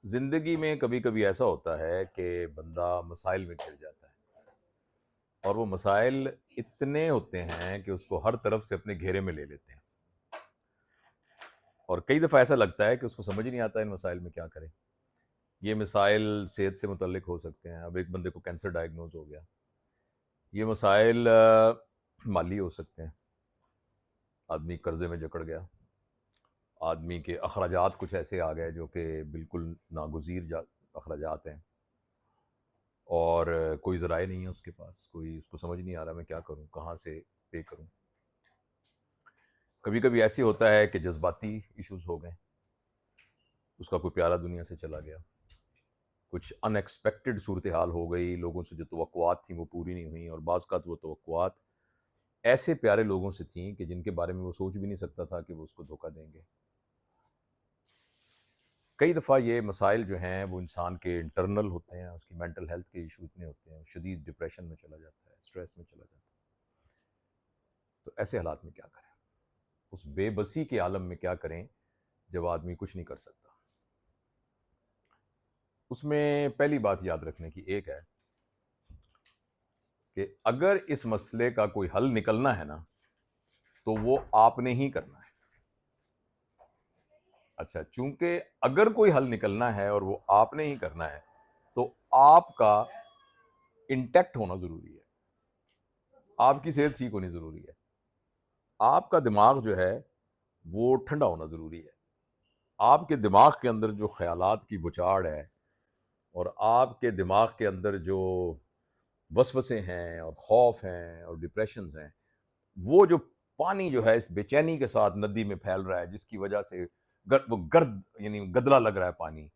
زندگی میں کبھی کبھی ایسا ہوتا ہے کہ بندہ مسائل میں گھر جاتا ہے، اور وہ مسائل اتنے ہوتے ہیں کہ اس کو ہر طرف سے اپنے گھیرے میں لے لیتے ہیں، اور کئی دفعہ ایسا لگتا ہے کہ اس کو سمجھ ہی نہیں آتا ان مسائل میں کیا کرے۔ یہ مسائل صحت سے متعلق ہو سکتے ہیں، اب ایک بندے کو کینسر ڈائگنوز ہو گیا، یہ مسائل مالی ہو سکتے ہیں، آدمی قرضے میں جکڑ گیا، آدمی کے اخراجات کچھ ایسے آ گئے جو کہ بالکل ناگزیر اخراجات ہیں، اور کوئی ذرائع نہیں ہے اس کے پاس، کوئی اس کو سمجھ نہیں آ رہا میں کیا کروں، کہاں سے پے کروں۔ کبھی کبھی ایسے ہوتا ہے کہ جذباتی ایشوز ہو گئے، اس کا کوئی پیارا دنیا سے چلا گیا، کچھ ان ایکسپیکٹڈ صورتحال ہو گئی، لوگوں سے جو توقعات تھیں وہ پوری نہیں ہوئیں، اور بعض کا وہ توقعات ایسے پیارے لوگوں سے تھیں کہ جن کے بارے میں وہ سوچ بھی نہیں سکتا تھا کہ وہ اس کو دھوکہ دیں گے۔ کئی دفعہ یہ مسائل جو ہیں وہ انسان کے انٹرنل ہوتے ہیں، اس کی مینٹل ہیلتھ کے ایشو اتنے ہوتے ہیں، شدید ڈپریشن میں چلا جاتا ہے، اسٹریس میں چلا جاتا ہے۔ تو ایسے حالات میں کیا کریں، اس بے بسی کے عالم میں کیا کریں جب آدمی کچھ نہیں کر سکتا؟ اس میں پہلی بات یاد رکھنے کی ایک ہے کہ اگر اس مسئلے کا کوئی حل نکلنا ہے نا تو وہ آپ نے ہی کرنا ہے۔ اچھا، چونکہ اگر کوئی حل نکلنا ہے اور وہ آپ نے ہی کرنا ہے تو آپ کا انٹیکٹ ہونا ضروری ہے، آپ کی صحت ٹھیک ہونی ضروری ہے، آپ کا دماغ جو ہے وہ ٹھنڈا ہونا ضروری ہے۔ آپ کے دماغ کے اندر جو خیالات کی بچاڑ ہے، اور آپ کے دماغ کے اندر جو وسوسے ہیں اور خوف ہیں اور ڈپریشنز ہیں، وہ جو پانی جو ہے اس بے چینی کے ساتھ ندی میں پھیل رہا ہے، جس کی وجہ سے وہ گرد یعنی گدلا لگ رہا ہے پانی،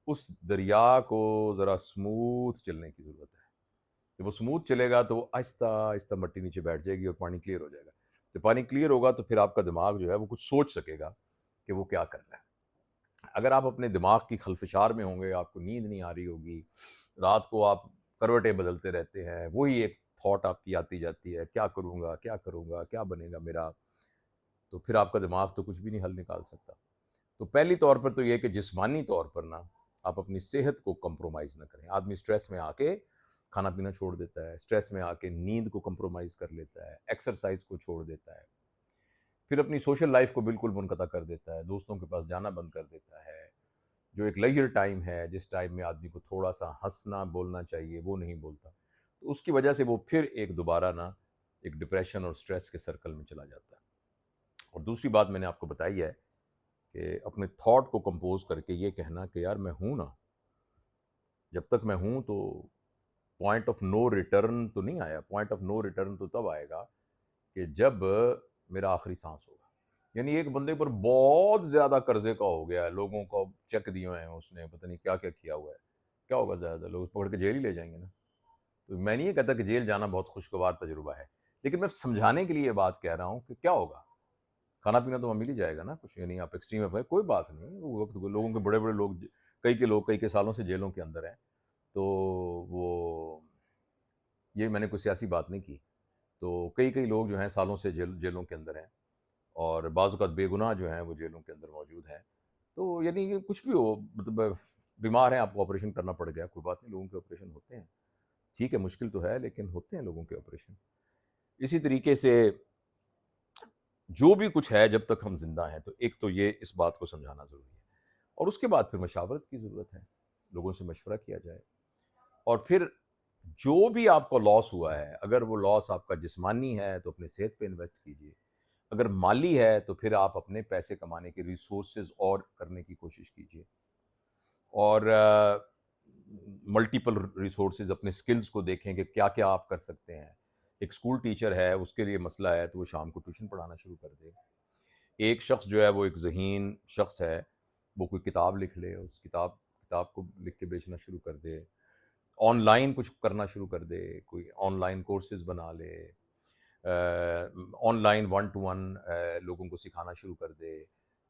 اس دریا کو ذرا سموتھ چلنے کی ضرورت ہے۔ جب وہ سموتھ چلے گا تو وہ آہستہ آہستہ مٹی نیچے بیٹھ جائے گی اور پانی کلیئر ہو جائے گا۔ جب پانی کلیئر ہوگا تو پھر آپ کا دماغ جو ہے وہ کچھ سوچ سکے گا کہ وہ کیا کر رہا ہے۔ اگر آپ اپنے دماغ کی خلفشار میں ہوں گے، آپ کو نیند نہیں آ رہی ہوگی، رات کو آپ کروٹیں بدلتے رہتے ہیں، وہی ایک تھاٹ آپ کی آتی جاتی ہے، کیا کروں گا کیا کروں گا کیا بنے گا میرا، تو پھر آپ کا دماغ تو کچھ بھی نہیں حل نکال سکتا۔ تو پہلی طور پر تو یہ کہ جسمانی طور پر نا آپ اپنی صحت کو کمپرومائز نہ کریں۔ آدمی سٹریس میں آ کے کھانا پینا چھوڑ دیتا ہے، سٹریس میں آ کے نیند کو کمپرومائز کر لیتا ہے، ایکسرسائز کو چھوڑ دیتا ہے، پھر اپنی سوشل لائف کو بالکل منقطع کر دیتا ہے، دوستوں کے پاس جانا بند کر دیتا ہے، جو ایک لیجر ٹائم ہے جس ٹائم میں آدمی کو تھوڑا سا ہنسنا بولنا چاہیے وہ نہیں بولتا، تو اس کی وجہ سے وہ پھر ایک دوبارہ نا ایک ڈپریشن اور سٹریس کے سرکل میں چلا جاتا ہے۔ اور دوسری بات میں نے آپ کو بتائی ہے کہ اپنے تھاٹ کو کمپوز کر کے یہ کہنا کہ یار میں ہوں نا، جب تک میں ہوں تو پوائنٹ آف نو ریٹرن تو نہیں آیا، پوائنٹ آف نو ریٹرن تو تب آئے گا کہ جب میرا آخری سانس ہوگا۔ یعنی ایک بندے پر بہت زیادہ قرضے کا ہو گیا ہے، لوگوں کو چیک دیے ہوئے ہیں، اس نے پتہ نہیں کیا کیا کیا ہوا ہے، کیا ہوگا، زیادہ لوگ پکڑ کے جیل ہی لے جائیں گے نا۔ تو میں نہیں یہ کہتا کہ جیل جانا بہت خوشگوار تجربہ ہے، لیکن میں سمجھانے کے لیے یہ بات کہہ رہا ہوں کہ کیا ہوگا، کھانا پینا تو مل ہی جائے گا نا کچھ، یعنی آپ ایکسٹریم ہے کوئی بات نہیں، وہ وقت لوگوں کے بڑے بڑے لوگ، کئی کے سالوں سے جیلوں کے اندر ہیں، تو وہ یہ میں نے کوئی سیاسی بات نہیں کی، تو کئی لوگ جو ہیں سالوں سے جیلوں کے اندر ہیں، اور بعض اوقات بے گناہ جو ہیں وہ جیلوں کے اندر موجود ہیں۔ تو یعنی یہ کچھ بھی ہو، مطلب بیمار ہیں، آپ کو آپریشن کرنا پڑ گیا، کوئی بات نہیں، لوگوں کے آپریشن ہوتے ہیں، ٹھیک ہے مشکل تو ہے لیکن ہوتے ہیں لوگوں کے آپریشن۔ اسی طریقے سے جو بھی کچھ ہے جب تک ہم زندہ ہیں، تو ایک تو یہ اس بات کو سمجھانا ضروری ہے، اور اس کے بعد پھر مشاورت کی ضرورت ہے، لوگوں سے مشورہ کیا جائے، اور پھر جو بھی آپ کو لاس ہوا ہے، اگر وہ لاس آپ کا جسمانی ہے تو اپنے صحت پہ انویسٹ کیجئے، اگر مالی ہے تو پھر آپ اپنے پیسے کمانے کے ریسورسز اور کرنے کی کوشش کیجئے، اور ملٹیپل ریسورسز، اپنے سکلز کو دیکھیں کہ کیا کیا آپ کر سکتے ہیں۔ ایک اسکول ٹیچر ہے، اس کے لیے مسئلہ ہے تو وہ شام کو ٹیوشن پڑھانا شروع کر دے۔ ایک شخص جو ہے وہ ایک ذہین شخص ہے، وہ کوئی کتاب لکھ لے، اس کتاب کو لکھ کے بیچنا شروع کر دے، آن لائن کچھ کرنا شروع کر دے، کوئی آن لائن کورسز بنا لے، online one to one لوگوں کو سکھانا شروع کر دے،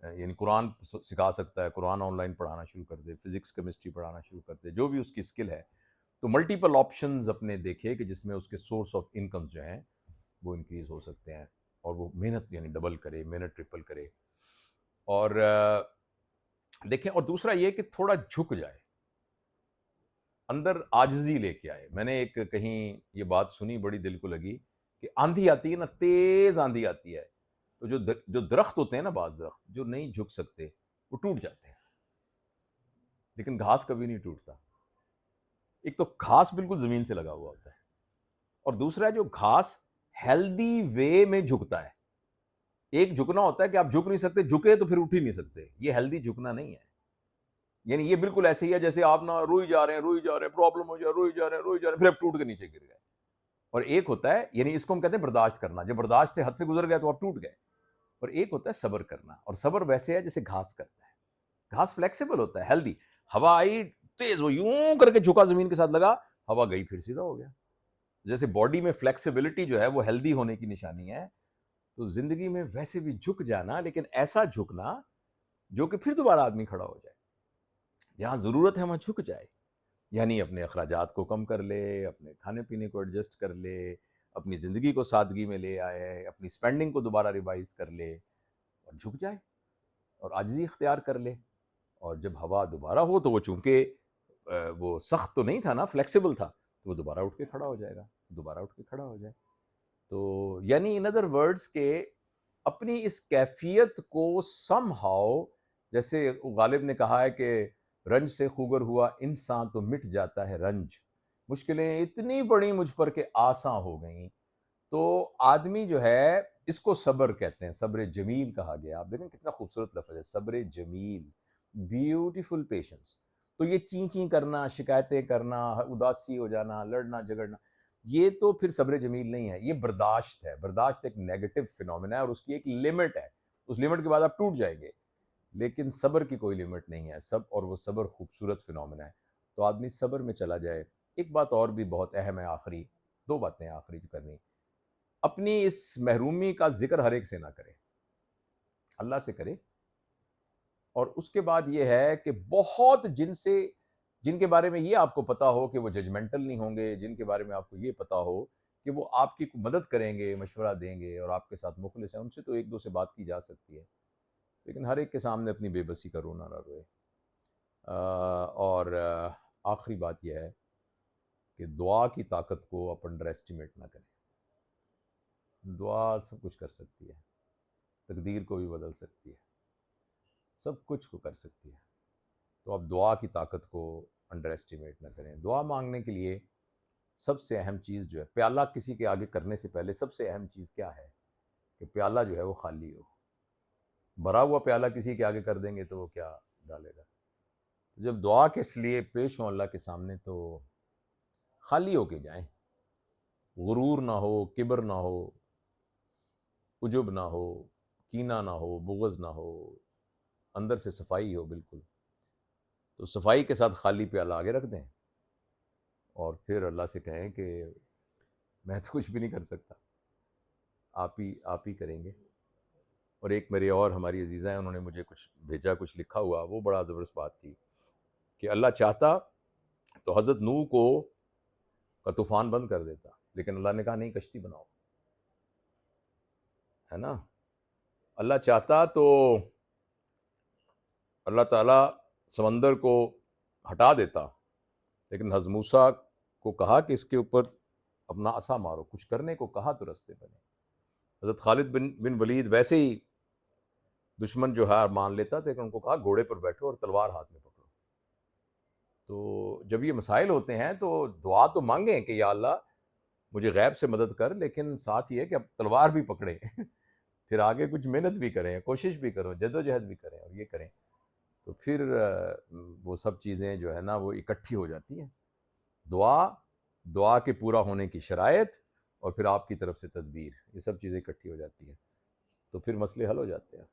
یعنی قرآن سکھا سکتا ہے، قرآن آن لائن پڑھانا شروع کر دے، فزکس کیمسٹری پڑھانا شروع کر دے، جو بھی اس کی اسکل ہے، تو ملٹیپل آپشنز اپنے دیکھے کہ جس میں اس کے سورس آف انکم جو ہیں وہ انکریز ہو سکتے ہیں، اور وہ محنت یعنی ڈبل کرے، محنت ٹرپل کرے، اور دیکھیں، اور دوسرا یہ کہ تھوڑا جھک جائے، اندر عاجزی لے کے آئے. میں نے ایک کہیں یہ بات سنی، بڑی دل کو لگی، کہ آندھی آتی ہے نا، تیز آندھی آتی ہے، تو جو درخت ہوتے ہیں نا، بعض درخت جو نہیں جھک سکتے وہ ٹوٹ جاتے ہیں، لیکن گھاس کبھی نہیں ٹوٹتا. ایک تو گھاس بالکل زمین سے لگا ہوا ہوتا ہے، اور دوسرا جو گھاس ہیلدی وے میں جھکتا ہے. ایک جھکنا ہوتا ہے کہ آپ جھک نہیں سکتے، جھکے تو پھر اٹھ ہی نہیں سکتے، یہ ہیلدی جھکنا نہیں ہے. یعنی یہ بالکل ایسے ہی ہے جیسے آپ نا روئی جا رہے ہیں، پرابلم ہو جائے، روئی جا رہے ہیں، پھر آپ ٹوٹ کے نیچے گر گئے. اور ایک ہوتا ہے، یعنی اس کو ہم کہتے ہیں برداشت کرنا، جب برداشت سے حد سے گزر گئے تو آپ ٹوٹ گئے. اور ایک ہوتا ہے صبر کرنا، اور صبر ویسے ہے جیسے گھاس کرتا ہے. گھاس فلیکسیبل ہوتا ہے، ہیلدی. ہوا آئی تیز، وہ یوں کر کے جھکا، زمین کے ساتھ لگا، ہوا گئی، پھر سیدھا ہو گیا. جیسے باڈی میں فلیکسیبلٹی جو ہے وہ ہیلدی ہونے کی نشانی ہے، تو زندگی میں ویسے بھی جھک جانا، لیکن ایسا جھکنا جو کہ پھر دوبارہ آدمی کھڑا ہو جائے. جہاں ضرورت ہے وہاں جھک جائے، یعنی اپنے اخراجات کو کم کر لے، اپنے کھانے پینے کو ایڈجسٹ کر لے، اپنی زندگی کو سادگی میں لے آئے، اپنی سپینڈنگ کو دوبارہ ریوائز کر لے، اور جھک جائے اور عاجزی اختیار کر لے. اور جب ہوا دوبارہ ہو تو وہ چونکہ وہ سخت تو نہیں تھا نا، فلیکسیبل تھا، تو وہ دوبارہ اٹھ کے کھڑا ہو جائے گا، دوبارہ اٹھ کے کھڑا ہو جائے. تو یعنی ان ادر ورڈز کے اپنی اس کیفیت کو سم ہاؤ، جیسے غالب نے کہا ہے کہ رنج سے خوگر ہوا انسان تو مٹ جاتا ہے رنج، مشکلیں اتنی بڑی مجھ پر کہ آساں ہو گئیں. تو آدمی جو ہے، اس کو صبر کہتے ہیں، صبر جمیل کہا گیا. آپ دیکھیں کتنا خوبصورت لفظ ہے، صبر جمیل، بیوٹیفل پیشنس. تو یہ چین چین کرنا، شکایتیں کرنا، اداسی ہو جانا، لڑنا جھگڑنا، یہ تو پھر صبر جمیل نہیں ہے، یہ برداشت ہے. برداشت ایک نیگیٹو فینومینا ہے، اور اس کی ایک لمٹ ہے، اس لمٹ کے بعد آپ ٹوٹ جائیں گے. لیکن صبر کی کوئی لمٹ نہیں ہے، اور وہ صبر خوبصورت فینومینا ہے. تو آدمی صبر میں چلا جائے. ایک بات اور بھی بہت اہم ہے، آخری دو باتیں آخری جو کرنی، اپنی اس محرومی کا ذکر ہر ایک سے نہ کرے، اللہ سے کرے. اور اس کے بعد یہ ہے کہ بہت جن کے بارے میں یہ آپ کو پتا ہو کہ وہ ججمنٹل نہیں ہوں گے، جن کے بارے میں آپ کو یہ پتا ہو کہ وہ آپ کی مدد کریں گے، مشورہ دیں گے اور آپ کے ساتھ مخلص ہیں، ان سے تو ایک دو سے بات کی جا سکتی ہے، لیکن ہر ایک کے سامنے اپنی بے بسی کا رونا نہ روئے. اور آخری بات یہ ہے کہ دعا کی طاقت کو آپ انڈر ایسٹیمیٹ نہ کریں. دعا سب کچھ کر سکتی ہے، تقدیر کو بھی بدل سکتی ہے، سب کچھ کو کر سکتی ہے. تو آپ دعا کی طاقت کو انڈر ایسٹیمیٹ نہ کریں. دعا مانگنے کے لیے سب سے اہم چیز جو ہے، پیالہ کسی کے آگے کرنے سے پہلے سب سے اہم چیز کیا ہے؟ کہ پیالہ جو ہے وہ خالی ہو. بھرا ہوا پیالہ کسی کے آگے کر دیں گے تو وہ کیا ڈالے گا؟ جب دعا کے لیے پیش ہوں اللہ کے سامنے تو خالی ہو کے جائیں، غرور نہ ہو، کبر نہ ہو، عجب نہ ہو، کینہ نہ ہو، بغض نہ ہو، اندر سے صفائی ہو بالکل. تو صفائی کے ساتھ خالی پیالہ آگے رکھ دیں، اور پھر اللہ سے کہیں کہ میں تو کچھ بھی نہیں کر سکتا، آپ ہی کریں گے. اور ایک میرے اور ہماری عزیزہ ہیں، انہوں نے مجھے کچھ بھیجا، کچھ لکھا ہوا، وہ بڑا زبردست بات تھی کہ اللہ چاہتا تو حضرت نوح کا طوفان بند کر دیتا، لیکن اللہ نے کہا نہیں، کشتی بناؤ، ہے نا. اللہ چاہتا تو اللہ تعالیٰ سمندر کو ہٹا دیتا، لیکن حضرت موسیٰ کو کہا کہ اس کے اوپر اپنا عصا مارو، کچھ کرنے کو کہا تو رستے بنے. حضرت خالد بن ولید ویسے ہی دشمن جو ہے مان لیتا تھا، لیکن ان کو کہا گھوڑے پر بیٹھو اور تلوار ہاتھ میں پکڑو. تو جب یہ مسائل ہوتے ہیں تو دعا تو مانگیں کہ یا اللہ مجھے غیب سے مدد کر، لیکن ساتھ یہ کہ اب تلوار بھی پکڑیں پھر آگے کچھ محنت بھی کریں، کوشش بھی کرو، جد و جہد بھی کریں، اور یہ کریں. تو پھر وہ سب چیزیں جو ہے نا وہ اکٹھی ہو جاتی ہیں. دعا کے پورا ہونے کی شرائط، اور پھر آپ کی طرف سے تدبیر، یہ سب چیزیں اکٹھی ہو جاتی ہیں، تو پھر مسئلے حل ہو جاتے ہیں.